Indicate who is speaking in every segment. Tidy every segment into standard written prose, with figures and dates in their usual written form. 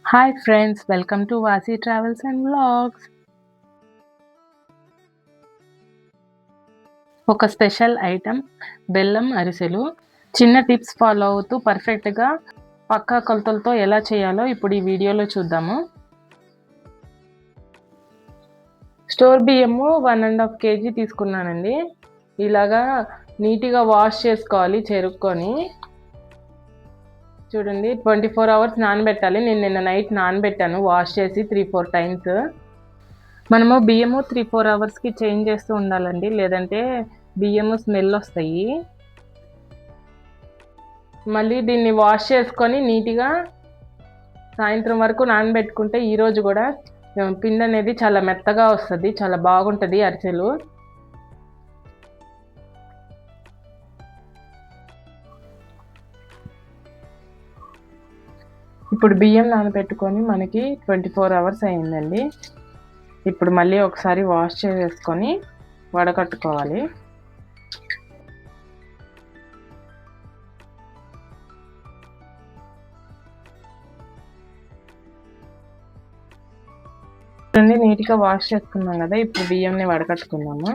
Speaker 1: Hi friends, welcome to Vasi travels and vlogs. ఒక special item బెల్లం అరిసెలు. చిన్న టిప్స్ ఫాలో అవుతూ పర్ఫెక్ట్గా పక్కా కొలతలతో ఎలా చేయాలో ఇప్పుడు ఈ వీడియోలో చూద్దాము. స్టోర్ బియ్యము 1.5 kg తీసుకున్నానండి. ఇలాగా నీట్గా వాష్ చేసుకోవాలి చెరుక్కొని. చూడండి, 24 hours నానబెట్టాలి. నేను నిన్న నైట్ నానబెట్టాను వాష్ చేసి 3-4 టైమ్స్. మనము బియ్యము 3-4 hours చేంజ్ చేస్తూ ఉండాలండి, లేదంటే బియ్యము స్మెల్ వస్తాయి. మళ్ళీ దీన్ని వాష్ చేసుకొని నీట్గా సాయంత్రం వరకు నానబెట్టుకుంటే ఈరోజు కూడా పిండి అనేది చాలా మెత్తగా వస్తుంది, చాలా బాగుంటుంది అరిసెలు. ఇప్పుడు బియ్యం నానబెట్టుకొని మనకి 24 hours అయిందండి. ఇప్పుడు మళ్ళీ ఒకసారి వాష్ చేసేసుకొని వడకట్టుకోవాలి. నీట్గా వాష్ చేసుకున్నాం కదా, ఇప్పుడు బియ్యంని వడకట్టుకున్నాము.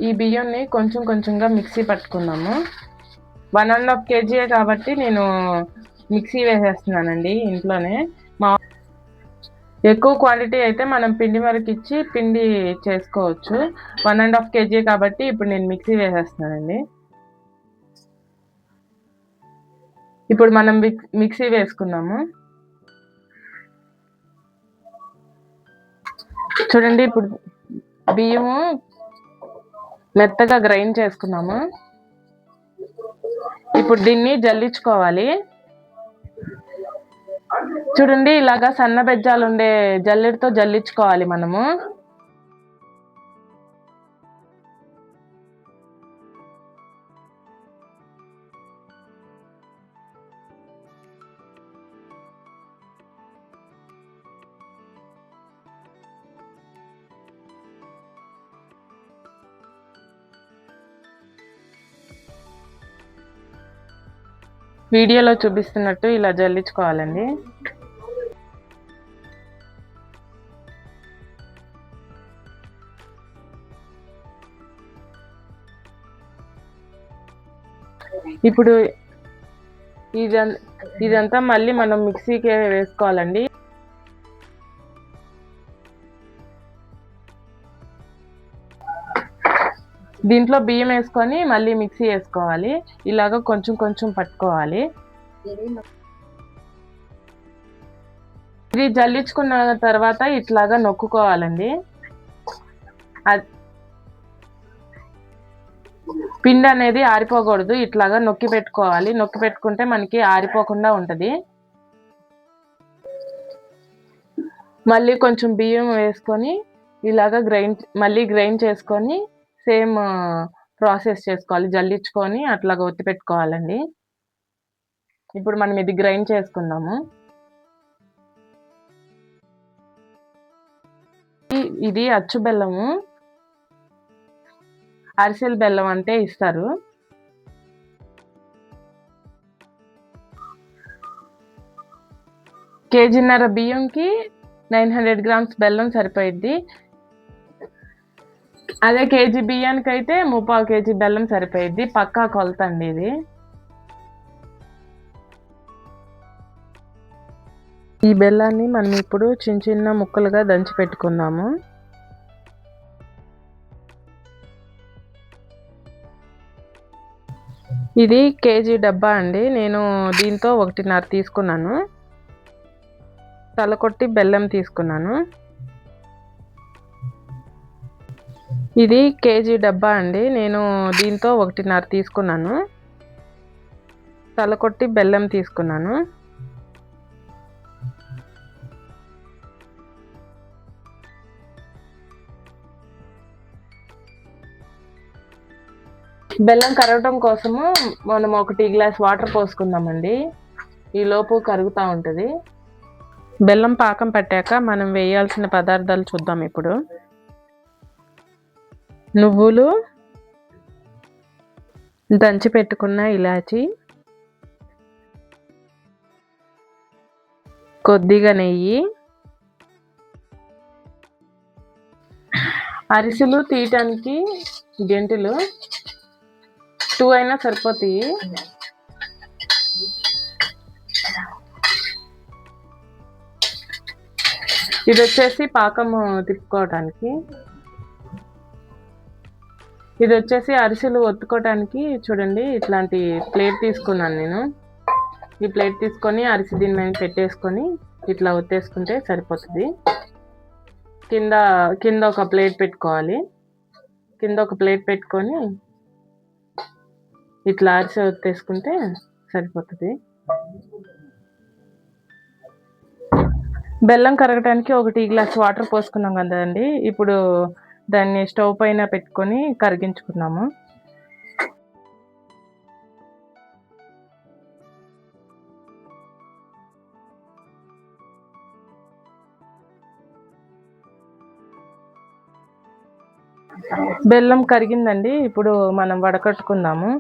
Speaker 1: ఈ బియ్యాన్ని కొంచెం కొంచెంగా మిక్సీ పట్టుకున్నాము. 1.5 kg కాబట్టి నేను మిక్సీ వేసేస్తున్నానండి ఇంట్లోనే. ఎక్కువ క్వాంటిటీ అయితే మనం పిండి మరకిచ్చి పిండి చేసుకోవచ్చు. 1.5 kg కాబట్టి ఇప్పుడు నేను మిక్సీ వేసేస్తున్నానండి. ఇప్పుడు మనం మిక్సీ వేసుకున్నాము. చూడండి, ఇప్పుడు బియ్యము మెత్తగా గ్రైండ్ చేసుకున్నాము. ఇప్పుడు దీన్ని జల్లించుకోవాలి. చూడండి, ఇలాగా సన్న బెజ్జాలు ఉండే జల్లెడతో జల్లించుకోవాలి మనము. వీడియోలో చూపిస్తున్నట్టు ఇలా జల్లించుకోవాలండి. ఇప్పుడు ఇదంతా మళ్ళీ మనం మిక్సీకి వేసుకోవాలండి. దీంట్లో బియ్యం వేసుకొని మళ్ళీ మిక్సీ వేసుకోవాలి. ఇలాగ కొంచెం కొంచెం పట్టుకోవాలి. ఇది జల్లించుకున్న తర్వాత ఇట్లాగా నొక్కుకోవాలండి. పిండి అనేది ఆరిపోకూడదు, ఇట్లాగా నొక్కి పెట్టుకోవాలి. నొక్కి పెట్టుకుంటే మనకి ఆరిపోకుండా ఉంటుంది. మళ్ళీ కొంచెం బియ్యం వేసుకొని ఇలాగా మళ్ళీ గ్రైండ్ చేసుకొని సేమ్ ప్రాసెస్ చేసుకోవాలి. జల్లించుకొని అట్లాగా ఒత్తి పెట్టుకోవాలండి. ఇప్పుడు మనం ఇది గ్రైండ్ చేసుకుందాము. ఇది అచ్చు బెల్లము, అరిసెల బెల్లం అంటే ఇస్తారు. కేజీన్నర బియ్యంకి 900 grams బెల్లం సరిపోయిద్ది. అదే కేజీ బియ్యానికి అయితే 3/4 kg బెల్లం సరిపోయిద్ది. పక్కా కొలత అండి ఇది. ఈ బెల్లాన్ని మనం ఇప్పుడు చిన్న చిన్న ముక్కలుగా దంచి పెట్టుకుందాము. ఇది కేజీ డబ్బా అండి. నేను దీంతో 1.5 తీసుకున్నాను. తలకొట్టి బెల్లం తీసుకున్నాను. ఇది కేజీ డబ్బా అండి. నేను దీంతో 1.5 తీసుకున్నాను. తలకొట్టి బెల్లం తీసుకున్నాను. బెల్లం కరగటం కోసము మనం ఒక టీ గ్లాస్ వాటర్ పోసుకుందామండి. ఈ లోపు కరుగుతూ ఉంటుంది. బెల్లం పాకం పట్టాక మనం వేయాల్సిన పదార్థాలు చూద్దాం ఇప్పుడు. నువ్వులు, దంచి పెట్టుకున్న ఇలాచి, కొద్దిగా నెయ్యి, అరిసెలు తీయటానికి గెంటులు 2 అయినా సరిపోతాయి. ఇది వచ్చేసి పాకము తిప్పుకోవటానికి. ఇది వచ్చేసి అరిసెలు ఒత్తుకోవటానికి. చూడండి, ఇట్లాంటి ప్లేట్ తీసుకున్నాను నేను. ఈ ప్లేట్ తీసుకొని అరిసె దీని మీద పెట్టేసుకొని ఇట్లా ఒత్తేసుకుంటే సరిపోతుంది. కింద ఒక ప్లేట్ పెట్టుకోవాలి. కింద ఒక ప్లేట్ పెట్టుకొని ఇట్లా అరిసె ఒత్తేసుకుంటే సరిపోతుంది. బెల్లం కరగటానికి ఒక టీ గ్లాస్ వాటర్ పోసుకున్నాం కదండి. ఇప్పుడు దాన్ని స్టవ్ పైన పెట్టుకొని కరిగించుకున్నాము. బెల్లం కరిగిందండి. ఇప్పుడు మనం వడకట్టుకుందాము.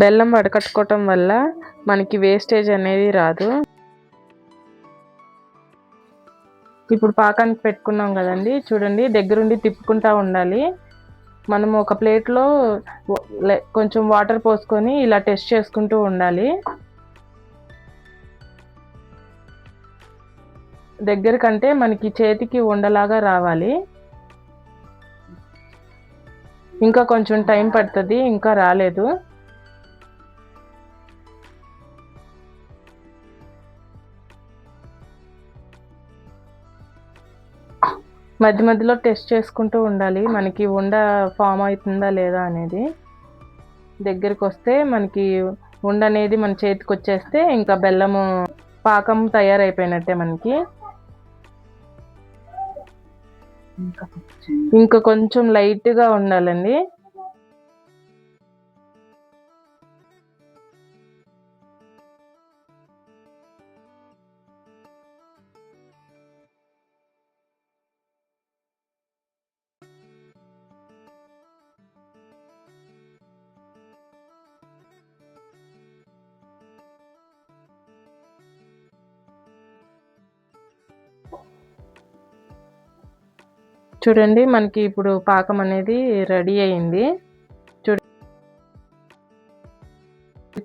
Speaker 1: బెల్లం వడకట్టుకోవటం వల్ల మనకి వేస్టేజ్ అనేది రాదు. ఇప్పుడు పాకానికి పెట్టుకున్నాం కదండి. చూడండి, దగ్గరుండి తిప్పుకుంటూ ఉండాలి. మనం ఒక ప్లేట్లో కొంచెం వాటర్ పోసుకొని ఇలా టెస్ట్ చేసుకుంటూ ఉండాలి. దగ్గరకంటే మనకి చేతికి ఉండలాగా రావాలి. ఇంకా కొంచెం టైం పడుతుంది, ఇంకా రాలేదు. మధ్య మధ్యలో టెస్ట్ చేసుకుంటూ ఉండాలి, మనకి ఉండ ఫామ్ అవుతుందా లేదా అనేది. దగ్గరికి వస్తే మనకి ఉండ అనేది మన చేతికి వచ్చేస్తే ఇంకా బెల్లము పాకం తయారైపోయినట్టే మనకి. ఇంకా కొంచెం లైట్గా ఉండాలండి. చూడండి, మనకి ఇప్పుడు పాకం అనేది రెడీ అయింది.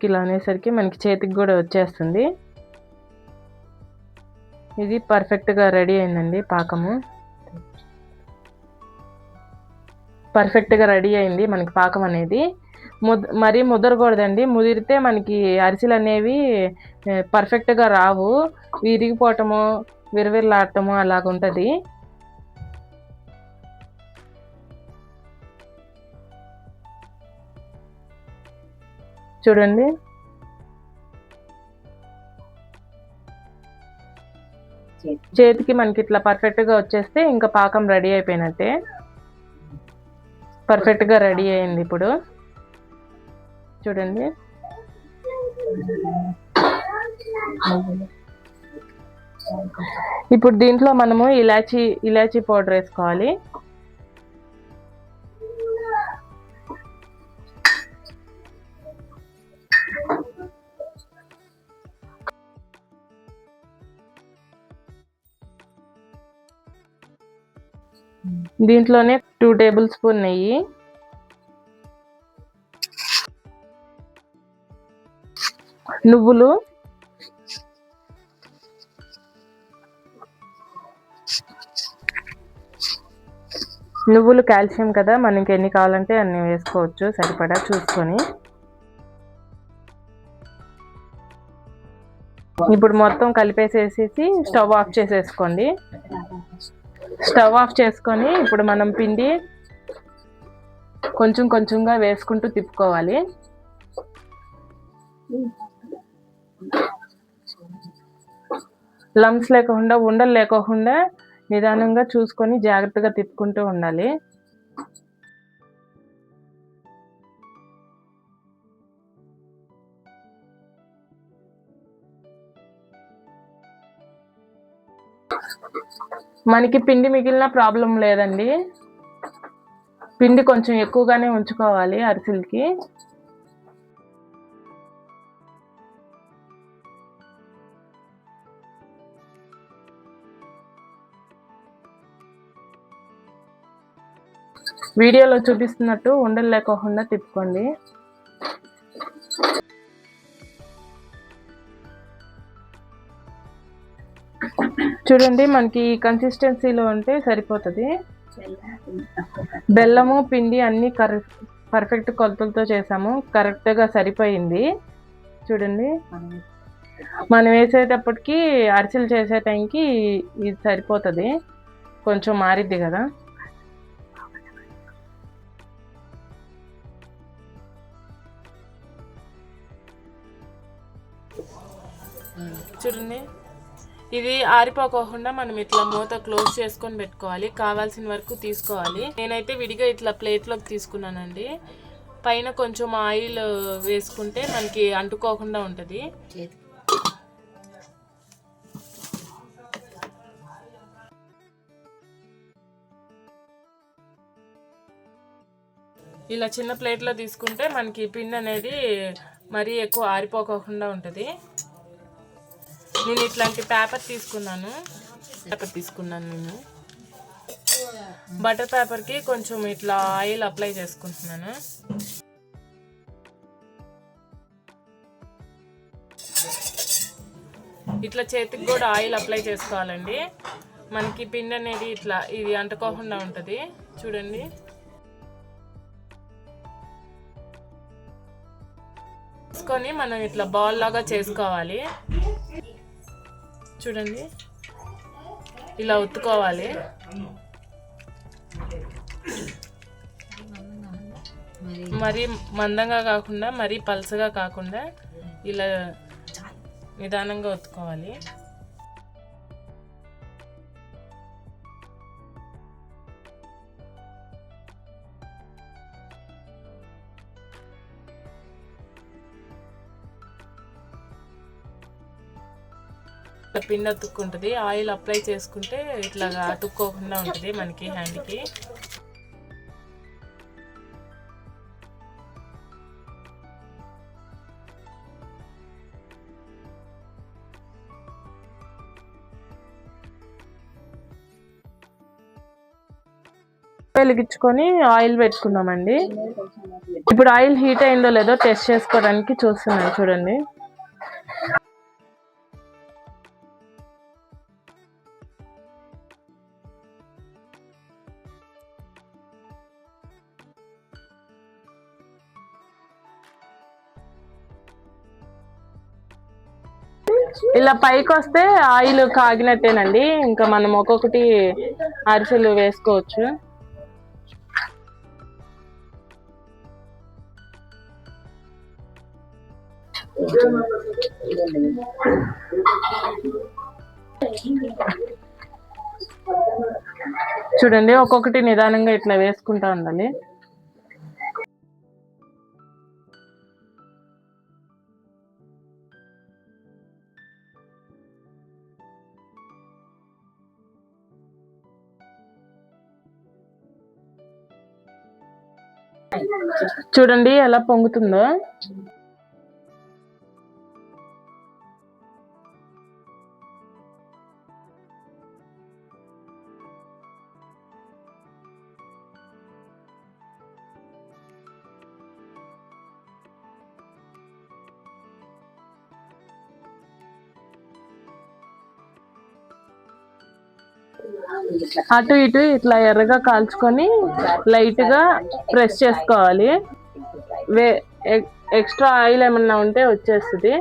Speaker 1: ఇలా అనేసరికి మనకి చేతికి కూడా వచ్చేస్తుంది. ఇది పర్ఫెక్ట్గా రెడీ అయిందండి. పాకము పర్ఫెక్ట్గా రెడీ అయింది మనకి పాకం అనేది. మరీ ముదరకూడదండి. ముదిరితే మనకి అరిసెలు అనేవి పర్ఫెక్ట్గా రావు, విరిగిపోవటము, విరవిరలాడటము అలాగుంటుంది. చూడండి, చేతికి మనకి ఇట్లా పర్ఫెక్ట్గా వచ్చేస్తే ఇంకా పాకం రెడీ అయిపోయినట్టే. పర్ఫెక్ట్గా రెడీ అయింది. ఇప్పుడు చూడండి, ఇప్పుడు దీంట్లో మనము ఇలాచీ పౌడర్ వేసుకోవాలి. దీంట్లోనే 2 టేబుల్ స్పూన్ నెయ్యి, నువ్వులు, కాల్షియం కదా, మనకి ఎన్ని కావాలంటే అన్ని వేసుకోవచ్చు, సరిపడా చూసుకొని. ఇప్పుడు మొత్తం కలిపేసేసి స్టవ్ ఆఫ్ చేసేసుకోండి. స్టవ్ ఆఫ్ చేసుకొని ఇప్పుడు మనం పిండి కొంచెం కొంచెంగా వేసుకుంటూ తిప్పుకోవాలి. లంప్స్ లేకుండా, ఉండలు లేకోకుండా నిదానంగా చూసుకొని జాగ్రత్తగా తిప్పుకుంటూ ఉండాలి. మనకి పిండి మిగిలిన ప్రాబ్లం లేదండి. పిండి కొంచెం ఎక్కువగానే ఉంచుకోవాలి అరిసెలకి. వీడియోలో చూపిస్తున్నట్టు ఉండలు లేకోకుండా తిప్పుకోండి. చూడండి, మనకి కన్సిస్టెన్సీలో ఉంటే సరిపోతుంది. బెల్లము పిండి అన్నీ పర్ఫెక్ట్ కొలతలతో చేసాము, కరెక్ట్గా సరిపోయింది. చూడండి, మనం వేసేటప్పటికి అరిసెలు చేసే టైంకి ఇది సరిపోతుంది, కొంచెం మారిద్ది కదా. చూడండి, ఇది ఆరిపోకుండా మనం ఇట్లా మూత క్లోజ్ చేసుకొని పెట్టుకోవాలి. కావాల్సిన వరకు తీసుకోవాలి. నేనైతే విడిగా ఇట్లా ప్లేట్లోకి తీసుకున్నానండి. పైన కొంచెం ఆయిల్ వేసుకుంటే మనకి అంటుకోకుండా ఉంటుంది. ఇలా చిన్న ప్లేట్లో తీసుకుంటే మనకి పిండి అనేది మరీ ఎక్కువ ఆరిపోకుండా ఉంటుంది. నేను ఇట్లాంటి పేపర్ తీసుకున్నాను. నేను బటర్ పేపర్కి కొంచెం ఇట్లా ఆయిల్ అప్లై చేసుకుంటున్నాను. ఇట్లా చేతికి కూడా ఆయిల్ అప్లై చేసుకోవాలండి. మనకి పిండి అనేది ఇట్లా ఇది అంటుకోకుండా ఉంటుంది. చూడండి, తీసుకొని మనం ఇట్లా బాల్ లాగా చేసుకోవాలి. చూడండి, ఇలా ఒత్తుకోవాలి. మరీ మందంగా కాకుండా మరీ పల్చగా కాకుండా ఇలా నిదానంగా ఒత్తుకోవాలి. పిండి అతుక్కుంటుంది. ఆయిల్ అప్లై చేసుకుంటే ఇట్లాగా అతుక్కోకుండా ఉంటుంది మనకి హ్యాండ్కి. వెలిగించుకొని ఆయిల్ పెట్టుకున్నామండి. ఇప్పుడు ఆయిల్ హీట్ అయిందో లేదో టెస్ట్ చేసుకోవడానికి చూస్తున్నాను. చూడండి, ఇలా పైకి వస్తే ఆయిల్ కాగినట్టేనండి. ఇంకా మనం ఒక్కొక్కటి అరిసెలు వేసుకోవచ్చు. చూడండి, ఒక్కొక్కటి నిదానంగా ఇట్లా వేసుకుంటా ఉండాలి. చూడండి ఎలా పొంగుతుందో. అటు ఇటు ఇట్లా ఎర్రగా కాల్చుకొని లైట్ గా ప్రెస్ చేసుకోవాలి. ఎక్స్ట్రా ఆయిల్ ఏమన్నా ఉంటే వచ్చేస్తుంది.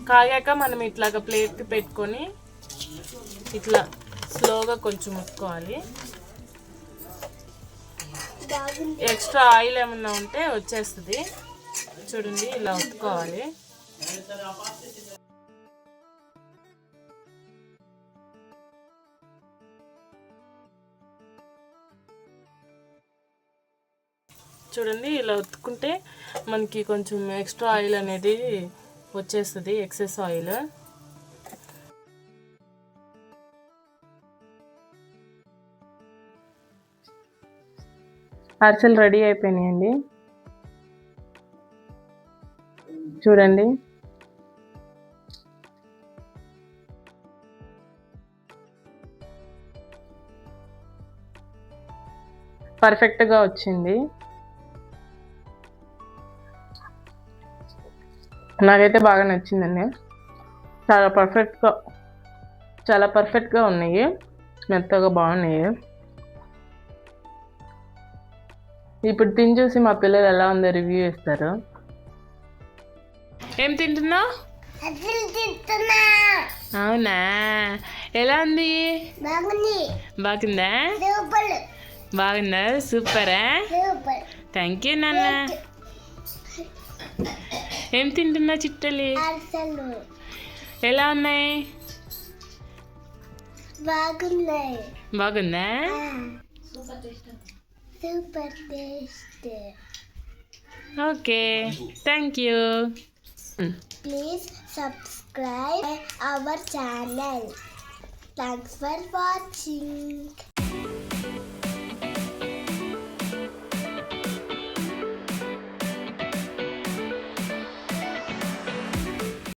Speaker 1: కాగాక మనం ఇట్లాగా ప్లేట్కి పెట్టుకొని ఇట్లా స్లోగా కొంచెం ముట్టుకోవాలి. ఎక్స్ట్రా ఆయిల్ ఏమన్నా ఉంటే వచ్చేస్తుంది. చూడండి ఇలా ఒత్తుకోవాలి. చూడండి ఇలా ఒత్తుకుంటే మనకి కొంచెం ఎక్స్ట్రా ఆయిల్ అనేది వచ్చేస్తుంది, ఎక్సెస్ ఆయిల్. అరిసెలు రెడీ అయిపోయినాయండి. చూడండి పర్ఫెక్ట్గా వచ్చింది. నాకైతే బాగా నచ్చిందండి. చాలా పర్ఫెక్ట్గా ఉన్నాయి, మెత్తగా బాగున్నాయి. ఇప్పుడు తిని చూసి మా పిల్లలు ఎలా ఉందో రివ్యూ ఇస్తారు. ఏం తింటున్నావు? అవునా, ఎలా ఉంది? బాగుందా? బాగుందా? సూపరా? థ్యాంక్ యూ నాన్న. ఏం తింటున్నా చిట్టలి? ఎలా ఉన్నాయి? బాగుందా? Super taste. Okay, thank you.
Speaker 2: Please subscribe our channel. Thanks for watching.